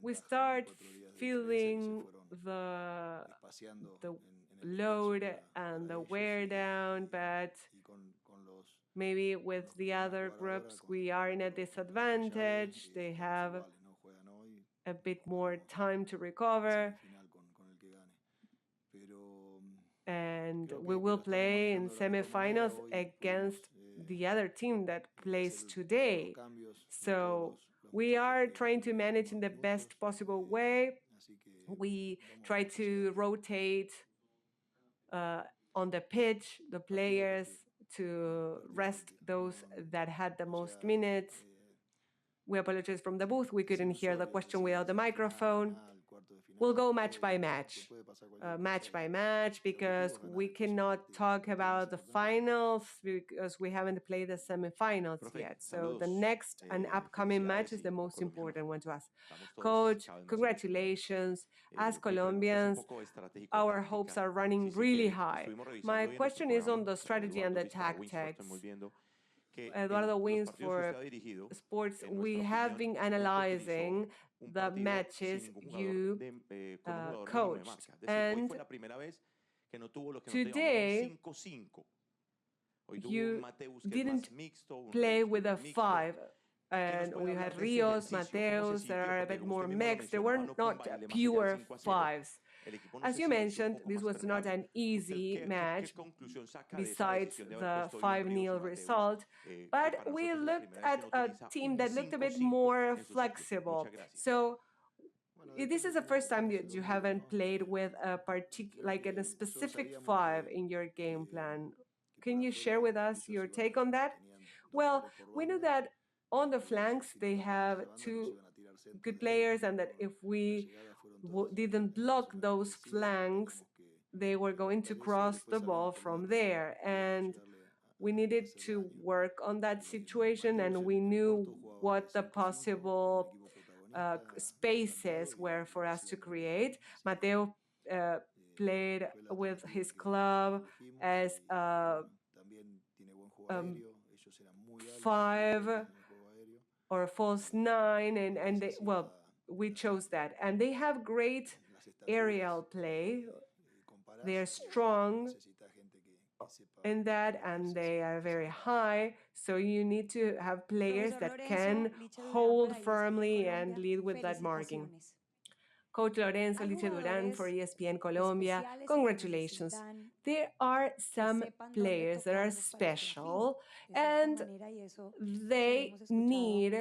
we start feeling the load and the wear down, but maybe with the other groups we are in a disadvantage. They have a bit more time to recover. And we will play in semifinals against the other team that plays today. So we are trying to manage in the best possible way. We try to rotate on the pitch the players to rest those that had the most minutes. We apologize from the booth. We couldn't hear the question without the microphone. We'll go match by match, because we cannot talk about the finals because we haven't played the semifinals yet. So the next and upcoming match is the most important one to us. Coach, congratulations. As Colombians, our hopes are running really high. My question is on the strategy and the tactics. Eduardo Wins for Sports, we have been analyzing the matches you coached. And today, you didn't play with a 5. And we had Rios, Mateos, that are a bit more mixed. They were not pure 5s. As you mentioned, this was not an easy match, besides the 5-0 result. But we looked at a team that looked a bit more flexible. So this is the first time that you haven't played with a a specific 5 in your game plan. Can you share with us your take on that? Well, we know that on the flanks, they have 2 good players, and that if we didn't block those flanks, they were going to cross the ball from there. And we needed to work on that situation, and we knew what the possible spaces were for us to create. Mateo played with his club as a 5 or a false 9, and they, well, we chose that. And they have great aerial play. They are strong in that, and they are very high. So you need to have players that can hold firmly and lead with that marking. Coach Lorenzo, Lice Duran for ESPN Colombia, congratulations. There are some players that are special, and they need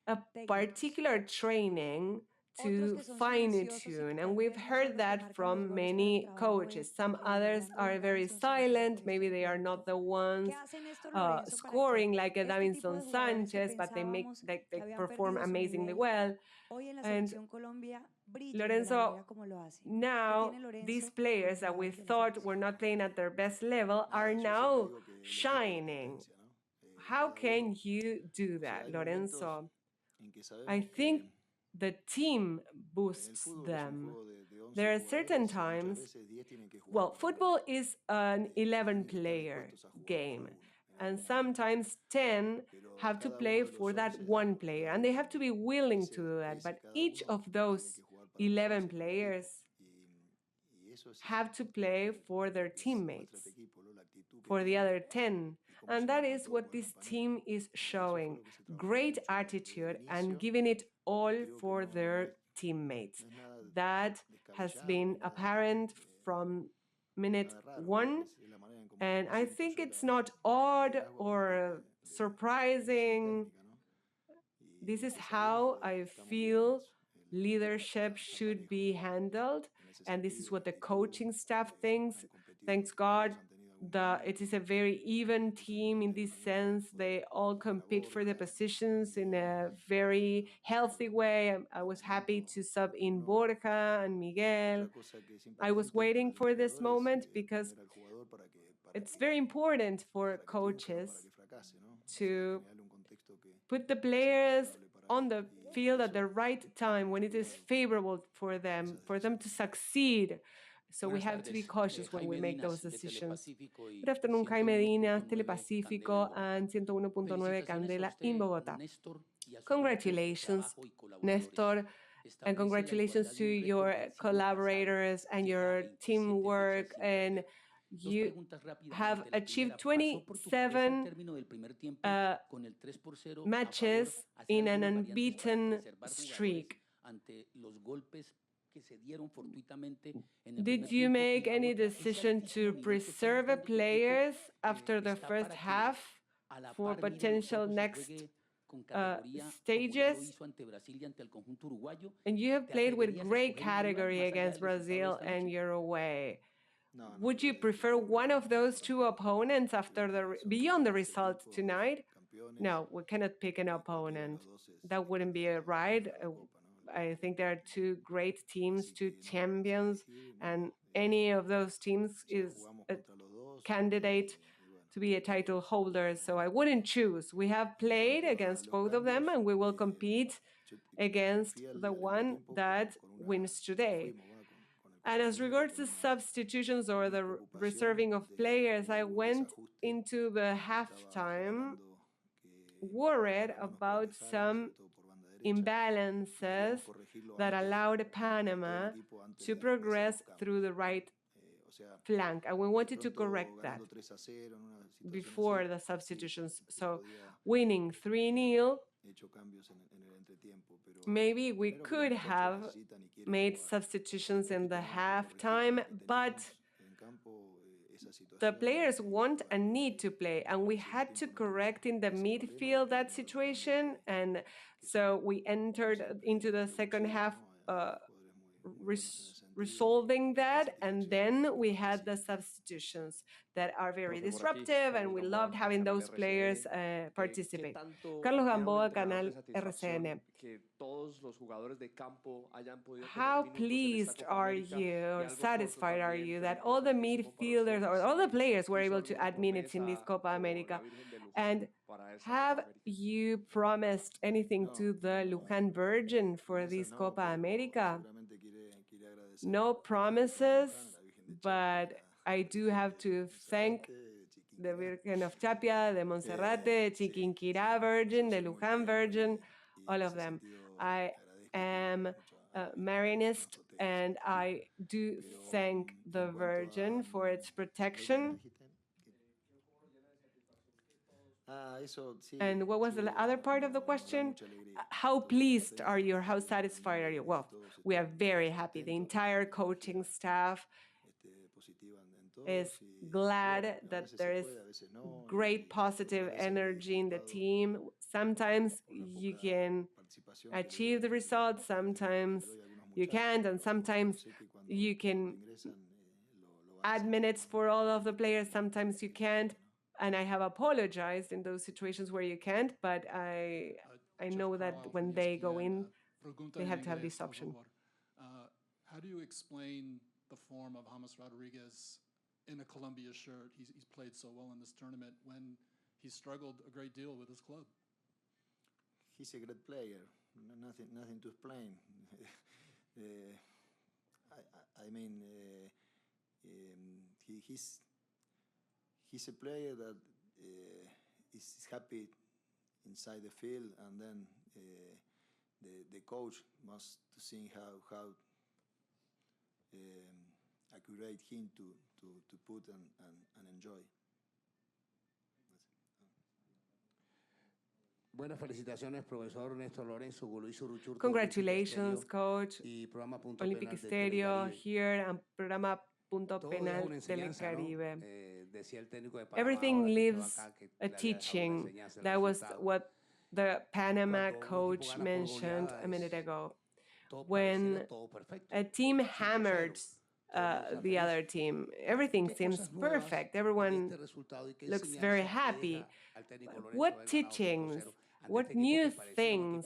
a particular training to fine-tune, and we've heard that from many coaches. Some others are very silent. Maybe they are not the ones scoring like a Davinson Sanchez, but they perform amazingly well. And Lorenzo, now these players that we thought were not playing at their best level are now shining. How can you do that, Lorenzo? I think the team boosts them. There are certain times, well, football is an 11-player game, and sometimes 10 have to play for that one player, and they have to be willing to do that. But each of those 11 players have to play for their teammates, for the other 10. And that is what this team is showing. Great attitude and giving it all for their teammates. That has been apparent from minute 1. And I think it's not odd or surprising. This is how I feel leadership should be handled, and this is what the coaching staff thinks. Thanks God, it is a very even team in this sense. They all compete for the positions in a very healthy way. I was happy to sub in Borja and Miguel. I was waiting for this moment because it's very important for coaches to put the players on the field at the right time when it is favorable for them to succeed. So we have to be cautious when we make those decisions. Good afternoon, Jaime Medina, Telepacífico, and 101.9 Candela in Bogotá. Congratulations, Nestor, and congratulations to your collaborators and your teamwork. And you have achieved 27 matches in an unbeaten streak. Did you make any decision to preserve players after the first half for potential next stages? And you have played with great category against Brazil and Uruguay. Would you prefer one of those two opponents after beyond the result tonight? No, we cannot pick an opponent. That wouldn't be right. I think there are two great teams, two champions, and any of those teams is a candidate to be a title holder. So I wouldn't choose. We have played against both of them, and we will compete against the one that wins today. And as regards to substitutions or the reserving of players, I went into the halftime worried about some imbalances that allowed Panama to progress through the right flank. And we wanted to correct that before the substitutions. So winning 3-0, maybe we could have made substitutions in the halftime, but the players want and need to play, and we had to correct in the midfield that situation. And so we entered into the second half resolving that, and then we had the substitutions that are very disruptive, and we loved having those players participate. Carlos Gamboa, Canal RCN. How pleased are you or satisfied are you that all the midfielders or all the players were able to add minutes in this Copa America? And have you promised anything to the Luján Virgin for this Copa America? No promises, but I do have to thank the Virgin of Tapia, the Monserrate, Chiquinquirá Virgin, the Luján Virgin, all of them. I am a Marinist, and I do thank the Virgin for its protection. And what was the other part of the question? How pleased are you or how satisfied are you? Well, we are very happy. The entire coaching staff is glad that there is great positive energy in the team. Sometimes you can achieve the results, sometimes you can't, and sometimes you can add minutes for all of the players, sometimes you can't. And I have apologized in those situations where you can't, but I know that when they go in, they have to have this option. How do you explain the form of James Rodriguez in a Colombia shirt? He's played so well in this tournament when he struggled a great deal with his club. He's a great player. Nothing to explain. He's a player that is happy inside the field, and then the coach must see how accurate him to put and enjoy. Buenas felicitaciones, profesor Nestor Lorenzo. Congratulations, coach. Olympic Stereo here and Programa Punto Penal del Caribe. Everything leaves a teaching. That was what the Panama coach mentioned a minute ago. When a team hammers the other team, everything seems perfect. Everyone looks very happy. What teachings, what new things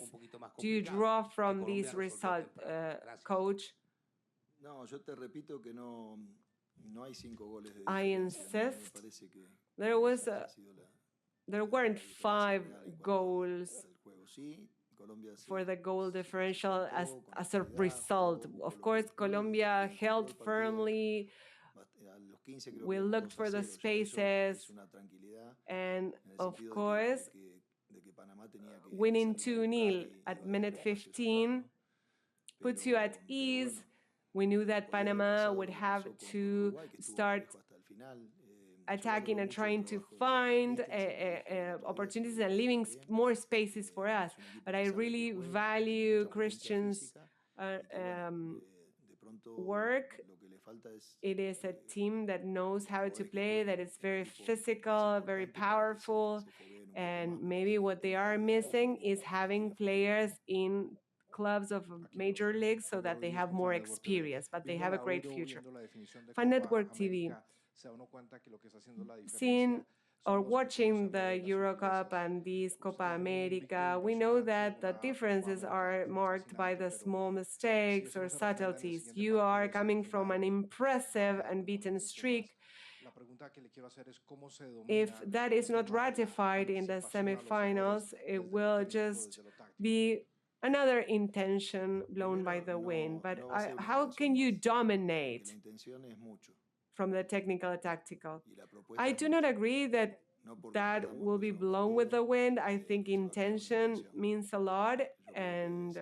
do you draw from this result, coach? I insist there weren't 5 goals for the goal differential as a result. Of course, Colombia held firmly. We looked for the spaces, and of course, winning 2-0 at minute 15 puts you at ease. We knew that Panama would have to start attacking and trying to find opportunities and leaving more spaces for us. But I really value Christian's work. It is a team that knows how to play, that is very physical, very powerful, and maybe what they are missing is having players in clubs of major leagues so that they have more experience, but they have a great future. Fan Network TV, seeing or watching the Euro Cup and this Copa America, we know that the differences are marked by the small mistakes or subtleties. You are coming from an impressive unbeaten streak. If that is not ratified in the semifinals, it will just be another intention blown by the wind. But how can you dominate from the technical and tactical? I do not agree that that will be blown with the wind. I think intention means a lot, and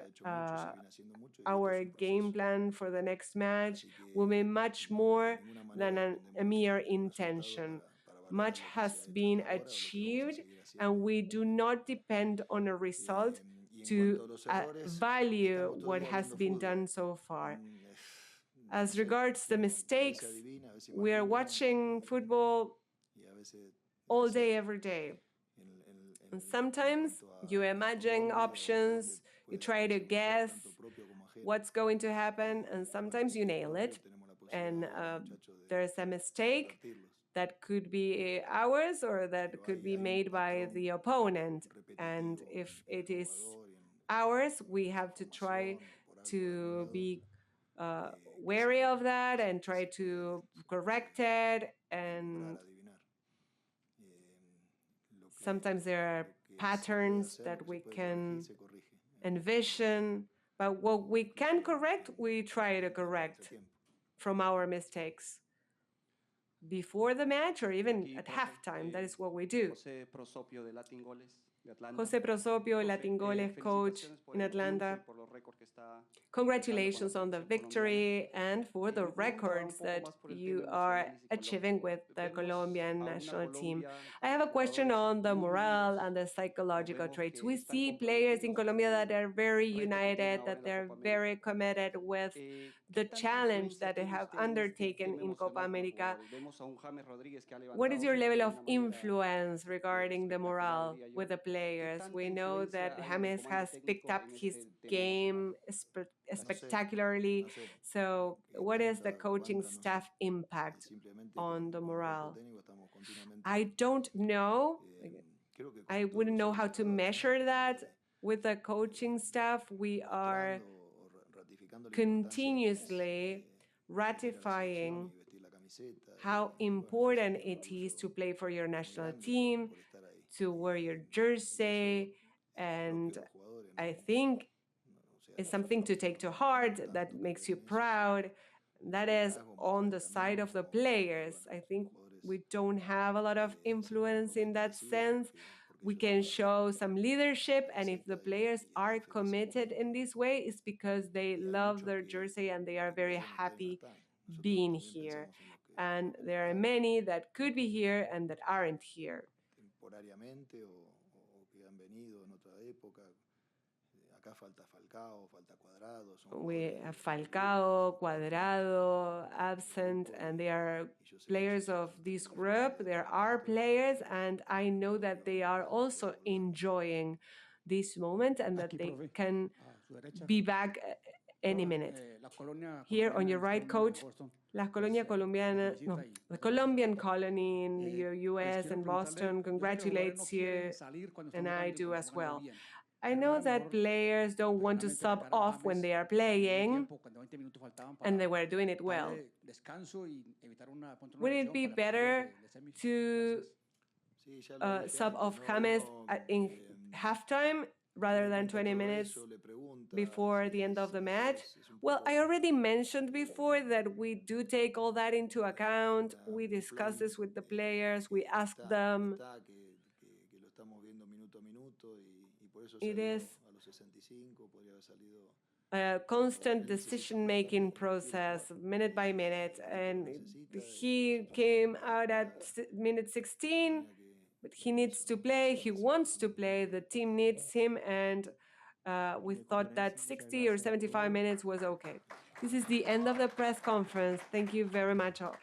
our game plan for the next match will be much more than a mere intention. Much has been achieved, and we do not depend on a result to value what has been done so far. As regards the mistakes, we are watching football all day, every day. And sometimes you imagine options, you try to guess what's going to happen, and sometimes you nail it. And there's a mistake that could be ours or that could be made by the opponent. And if it is ours, we have to try to be wary of that and try to correct it. And sometimes there are patterns that we can envision, but what we can correct, we try to correct from our mistakes before the match or even at halftime. That is what we do. Jose Prosopio, Latin Goles coach in Atlanta. Congratulations on the victory and for the records that you are achieving with the Colombian national team. I have a question on the morale and the psychological traits. We see players in Colombia that are very united, that they're very committed with the challenge that they have undertaken in Copa America. What is your level of influence regarding the morale with the players? We know that James has picked up his game spectacularly. So what is the coaching staff impact on the morale? I don't know. I wouldn't know how to measure that. With the coaching staff, we are continuously ratifying how important it is to play for your national team, to wear your jersey, and I think it's something to take to heart that makes you proud. That is on the side of the players. I think we don't have a lot of influence in that sense. We can show some leadership, and if the players are committed in this way, it's because they love their jersey and they are very happy being here. And there are many that could be here and that aren't here. We have Falcao, Cuadrado, absent, and they are players of this group. There are players, and I know that they are also enjoying this moment and that they can be back any minute. Here on your right, coach, La Colonia Colombiana, no, the Colombian colony in the US and Boston congratulates you, and I do as well. I know that players don't want to sub off when they are playing, and they were doing it well. Would it be better to sub off James in halftime rather than 20 minutes before the end of the match? Well, I already mentioned before that we do take all that into account. We discuss this with the players. We ask them it is a constant decision-making process, minute by minute, and he came out at minute 16, but he needs to play, he wants to play, the team needs him, and we thought that 60 or 75 minutes was okay. This is the end of the press conference. Thank you very much all.